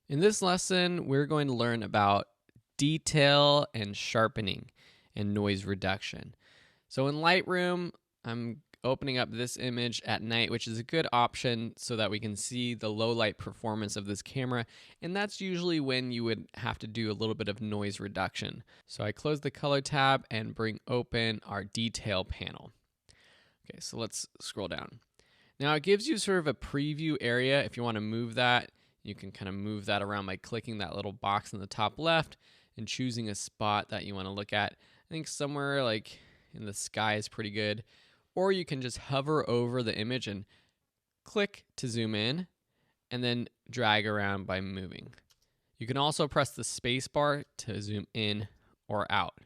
In this lesson, we're going to learn about detail and sharpening and noise reduction. So in Lightroom, I'm opening up this image at night, which is a good option so that we can see the low light performance of this camera. And that's usually when you would have to do a little bit of noise reduction. So I close the color tab and bring open our detail panel. Okay, so let's scroll down. Now it gives you sort of a preview area. If you want to move that, you can kind of move that around by clicking that little box in the top left and choosing a spot that you want to look at. I think somewhere like in the sky is pretty good. Or you can just hover over the image and click to zoom in and then drag around by moving. You can also press the space bar to zoom in or out.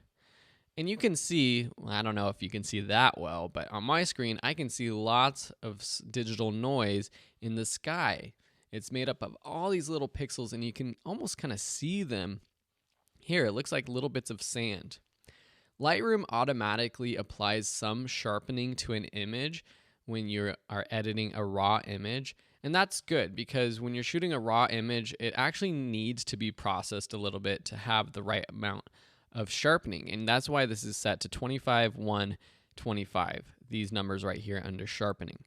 And you can see, well, I don't know if you can see that well, but on my screen, I can see lots of digital noise in the sky. It's made up of all these little pixels, and you can almost kind of see them here. It looks like little bits of sand. Lightroom automatically applies some sharpening to an image when you are editing a raw image. And that's good because when you're shooting a raw image, it actually needs to be processed a little bit to have the right amount of sharpening. And that's why this is set to 25, 1, 25, these numbers right here under sharpening.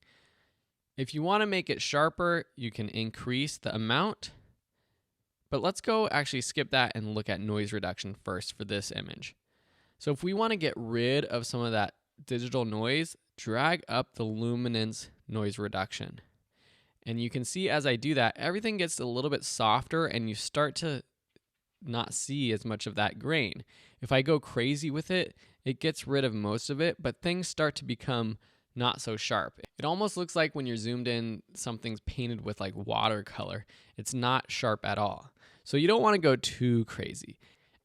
If you want to make it sharper, you can increase the amount. But let's go actually skip that and look at noise reduction first for this image. So if we want to get rid of some of that digital noise, drag up the luminance noise reduction. And you can see as I do that, everything gets a little bit softer and you start to not see as much of that grain. If I go crazy with it, it gets rid of most of it, but things start to become not so sharp. It almost looks like when you're zoomed in, something's painted with like watercolor. It's not sharp at all. So you don't want to go too crazy.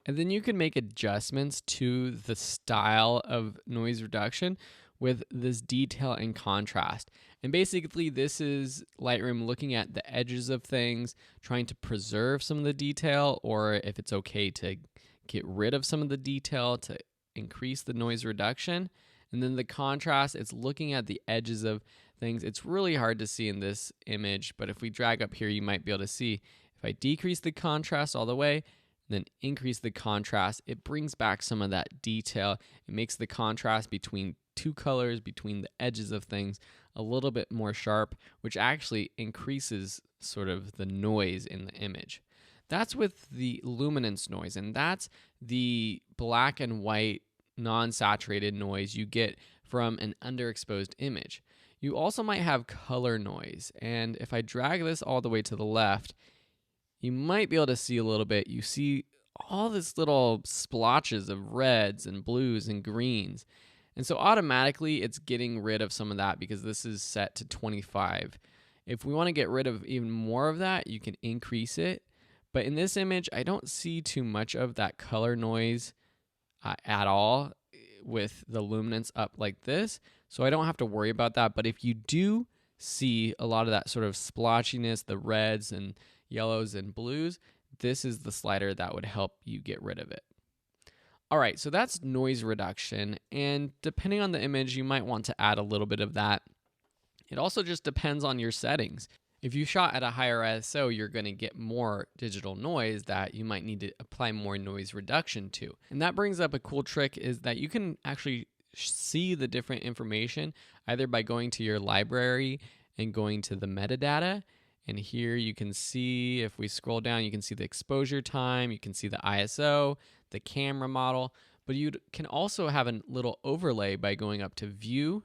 And then you can make adjustments to the style of noise reduction with this detail and contrast. And basically this is Lightroom looking at the edges of things, trying to preserve some of the detail, or if it's okay to get rid of some of the detail to increase the noise reduction. And then the contrast, it's looking at the edges of things. It's really hard to see in this image, but if we drag up here, you might be able to see if I decrease the contrast all the way, then increase the contrast, it brings back some of that detail. It makes the contrast between two colors, between the edges of things, a little bit more sharp, which actually increases sort of the noise in the image. That's with the luminance noise, and that's the black and white non-saturated noise you get from an underexposed image. You also might have color noise, and if I drag this all the way to the left, you might be able to see a little bit. You see all this little splotches of reds and blues and greens. And so automatically it's getting rid of some of that because this is set to 25. If we want to get rid of even more of that, you can increase it. But in this image, I don't see too much of that color noise at all with the luminance up like this. So I don't have to worry about that. But if you do see a lot of that sort of splotchiness, the reds and yellows and blues, this is the slider that would help you get rid of it. All right, so that's noise reduction. And depending on the image, you might want to add a little bit of that. It also just depends on your settings. If you shot at a higher ISO, you're going to get more digital noise that you might need to apply more noise reduction to. And that brings up a cool trick is that you can actually see the different information either by going to your library and going to the metadata. And here you can see, if we scroll down, you can see the exposure time, you can see the ISO, the camera model, but you can also have a little overlay by going up to View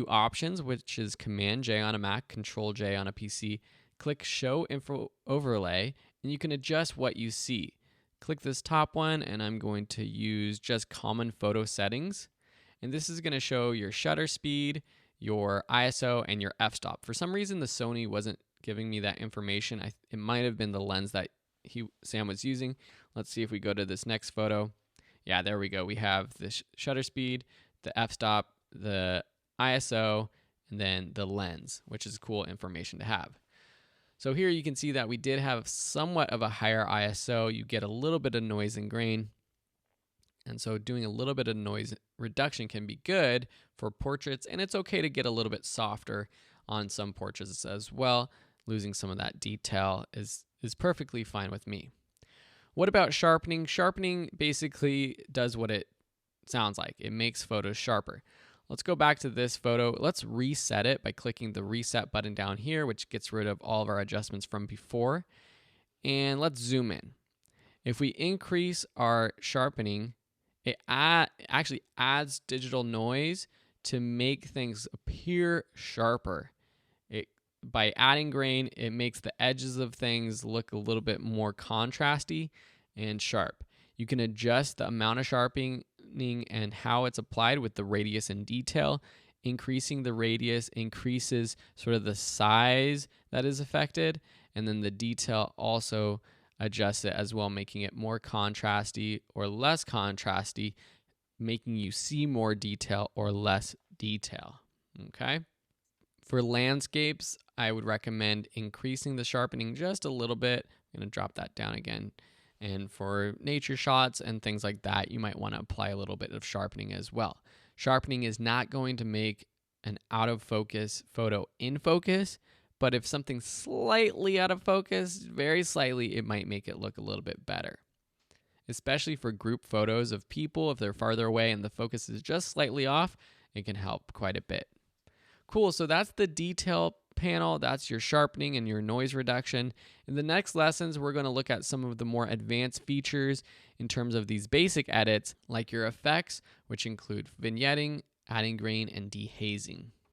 Options, which is Command J on a Mac, Control J on a PC. Click Show Info Overlay, and you can adjust what you see. Click this top one, and I'm going to use just common photo settings. And this is going to show your shutter speed, your ISO, and your f-stop. For some reason, the Sony wasn't giving me that information. It might have been the lens that Sam was using. Let's see if we go to this next photo. Yeah, there we go. We have the shutter speed, the f-stop, the ISO, and then the lens, which is cool information to have. So here you can see that we did have somewhat of a higher ISO. You get a little bit of noise and grain. And so doing a little bit of noise reduction can be good for portraits, and it's okay to get a little bit softer on some portraits as well. losing some of that detail is perfectly fine with me. What about sharpening? Sharpening basically does what it sounds like. It makes photos sharper. Let's go back to this photo. Let's reset it by clicking the reset button down here, which gets rid of all of our adjustments from before. And let's zoom in. If we increase our sharpening, it actually adds digital noise to make things appear sharper. By adding grain, it makes the edges of things look a little bit more contrasty and sharp. You can adjust the amount of sharpening and how it's applied with the radius and detail. Increasing the radius increases sort of the size that is affected, and then the detail also adjusts it as well, making it more contrasty or less contrasty, making you see more detail or less detail. Okay? For landscapes, I would recommend increasing the sharpening just a little bit. I'm going to drop that down again. And for nature shots and things like that, you might want to apply a little bit of sharpening as well. Sharpening is not going to make an out of focus photo in focus, but if something's slightly out of focus, very slightly, it might make it look a little bit better. Especially for group photos of people, if they're farther away and the focus is just slightly off, it can help quite a bit. Cool, so that's the detail panel. That's your sharpening and your noise reduction. In the next lessons, we're going to look at some of the more advanced features in terms of these basic edits, like your effects, which include vignetting, adding grain, and dehazing.